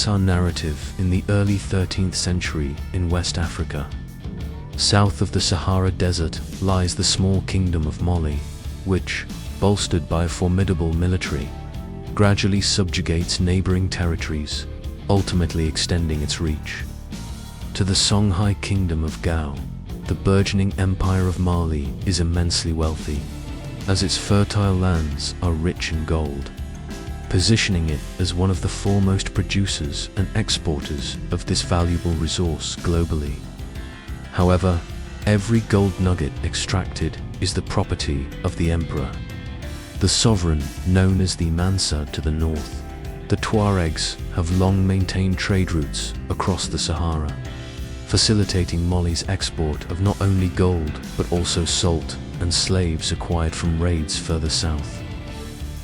presents our narrative in the early 13th century in West Africa. South of the Sahara Desert lies the small kingdom of Mali, which, bolstered by a formidable military, gradually subjugates neighboring territories, ultimately extending its reach. To the Songhai Kingdom of Gao, the burgeoning empire of Mali is immensely wealthy, as its fertile lands are rich in gold, positioning it as one of the foremost producers and exporters of this valuable resource globally. However, every gold nugget extracted is the property of the emperor. The sovereign, known as the Mansa to the north, the Tuaregs have long maintained trade routes across the Sahara, facilitating Mali's export of not only gold but also salt and slaves acquired from raids further south.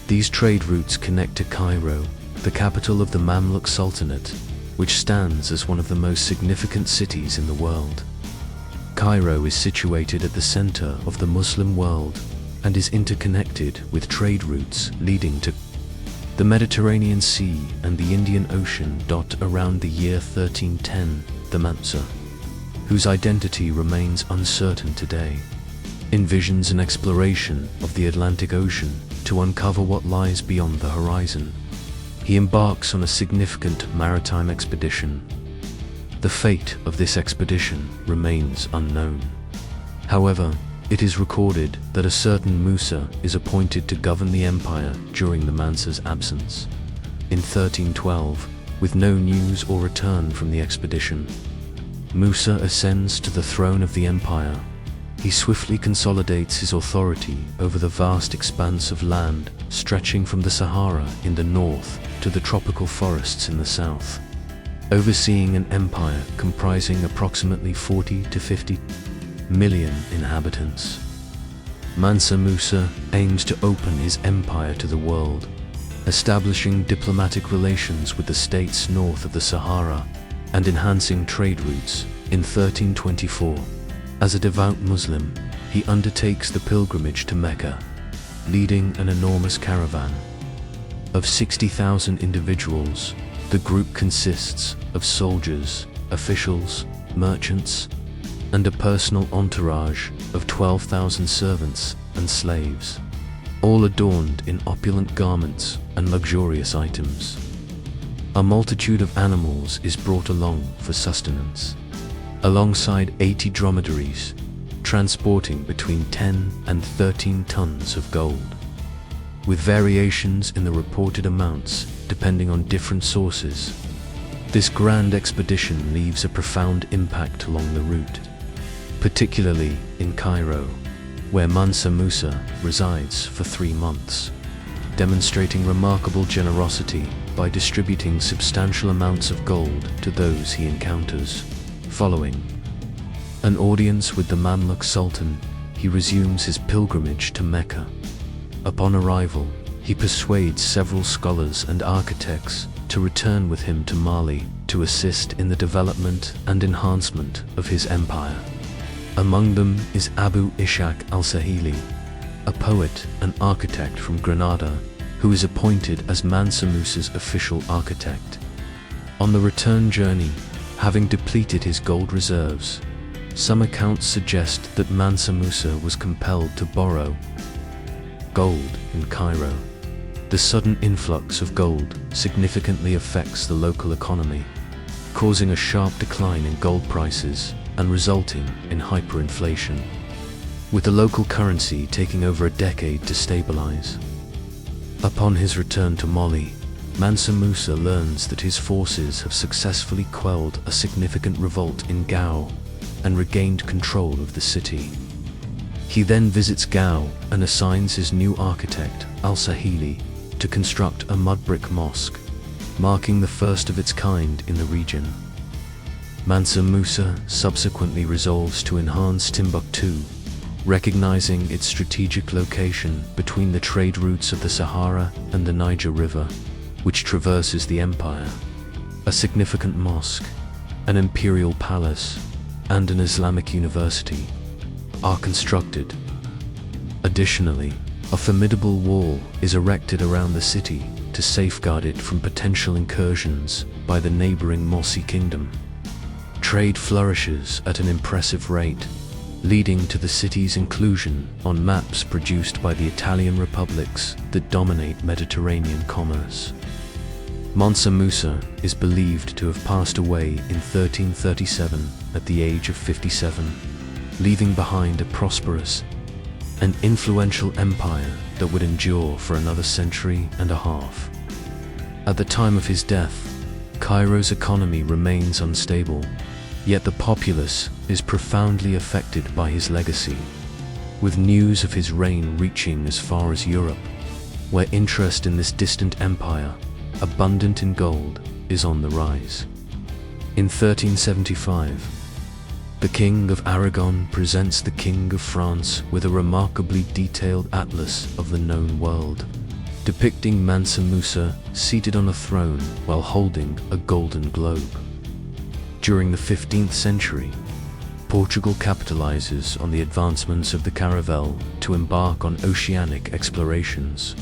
These trade routes connect to Cairo, the capital of the Mamluk Sultanate, which stands as one of the most significant cities in the world. Cairo is situated at the center of the Muslim world and is interconnected with trade routes leading to the Mediterranean Sea and the Indian Ocean. Around the year 1310, the Mansa, whose identity remains uncertain today, envisions an exploration of the Atlantic Ocean to uncover what lies beyond the horizon. He embarks on a significant maritime expedition. The fate of this expedition remains unknown. However, it is recorded that a certain Musa is appointed to govern the empire during the Mansa's absence. In 1312, with no news or return from the expedition, Musa ascends to the throne of the empire. He swiftly consolidates his authority over the vast expanse of land stretching from the Sahara in the north to the tropical forests in the south, overseeing an empire comprising approximately 40 to 50 million inhabitants. Mansa Musa aims to open his empire to the world, establishing diplomatic relations with the states north of the Sahara and enhancing trade routes. In 1324, as a devout Muslim, he undertakes the pilgrimage to Mecca, leading an enormous caravan. Of 60,000 individuals, the group consists of soldiers, officials, merchants, and a personal entourage of 12,000 servants and slaves, all adorned in opulent garments and luxurious items. A multitude of animals is brought along for sustenance, alongside 80 dromedaries, transporting between 10 and 13 tons of gold, with variations in the reported amounts depending on different sources. This grand expedition leaves a profound impact along the route, particularly in Cairo, where Mansa Musa resides for 3 months, demonstrating remarkable generosity by distributing substantial amounts of gold to those he encounters. Following an audience with the Mamluk Sultan, he resumes his pilgrimage to Mecca. Upon arrival, he persuades several scholars and architects to return with him to Mali to assist in the development and enhancement of his empire. Among them is Abu Ishaq al-Sahili, a poet and architect from Granada, who is appointed as Mansa Musa's official architect. On the return journey, having depleted his gold reserves, some accounts suggest that Mansa Musa was compelled to borrow gold in Cairo. The sudden influx of gold significantly affects the local economy, causing a sharp decline in gold prices and resulting in hyperinflation, with the local currency taking over a decade to stabilize. Upon his return to Mali, Mansa Musa learns that his forces have successfully quelled a significant revolt in Gao and regained control of the city. He then visits Gao and assigns his new architect, al-Sahili, to construct a mud brick mosque, marking the first of its kind in the region. Mansa Musa subsequently resolves to enhance Timbuktu, recognizing its strategic location between the trade routes of the Sahara and the Niger River, which traverses the empire. A significant mosque, an imperial palace, and an Islamic university are constructed. Additionally, a formidable wall is erected around the city to to safeguard it from potential incursions by the neighboring Mosi kingdom. Trade flourishes at an impressive rate, leading to the city's inclusion on maps produced by the Italian republics that dominate Mediterranean commerce. Mansa Musa is believed to have passed away in 1337 at the age of 57, leaving behind a prosperous and influential empire that would endure for another century and a half. At the time of his death, Cairo's economy remains unstable, yet the populace is profoundly affected by his legacy, with news of his reign reaching as far as Europe, where interest in this distant empire, abundant in gold, is on the rise. In 1375, the King of Aragon presents the King of France with a remarkably detailed atlas of the known world, depicting Mansa Musa seated on a throne while holding a golden globe. During the 15th century, Portugal capitalizes on the advancements of the caravel to embark on oceanic explorations,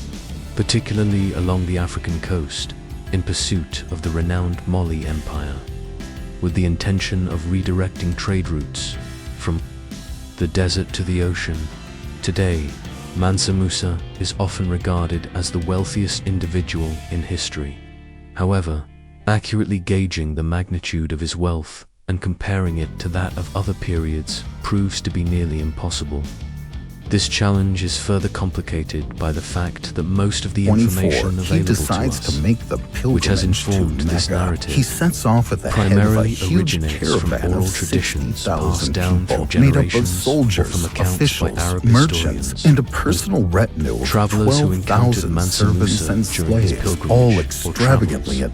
particularly along the African coast, in pursuit of the renowned Mali Empire, with the intention of redirecting trade routes from the desert to the ocean. Today, Mansa Musa is often regarded as the wealthiest individual in history. However, accurately gauging the magnitude of his wealth and comparing it to that of other periods proves to be nearly impossible. This challenge is further complicated by the fact that most of the information available he decides to us, to make the which has pilgrimage informed to this Mecca. narrative, He sets off at the head of a primarily huge originates from caravan oral of traditions 60,000 passed down people, through made up of generations, soldiers, or from accounts officials, by Arab merchants, historians, and a personal retinue of travelers who encountered 12,000 Mansa servants Musa and during his slaves, pilgrimage all or extravagantly travels.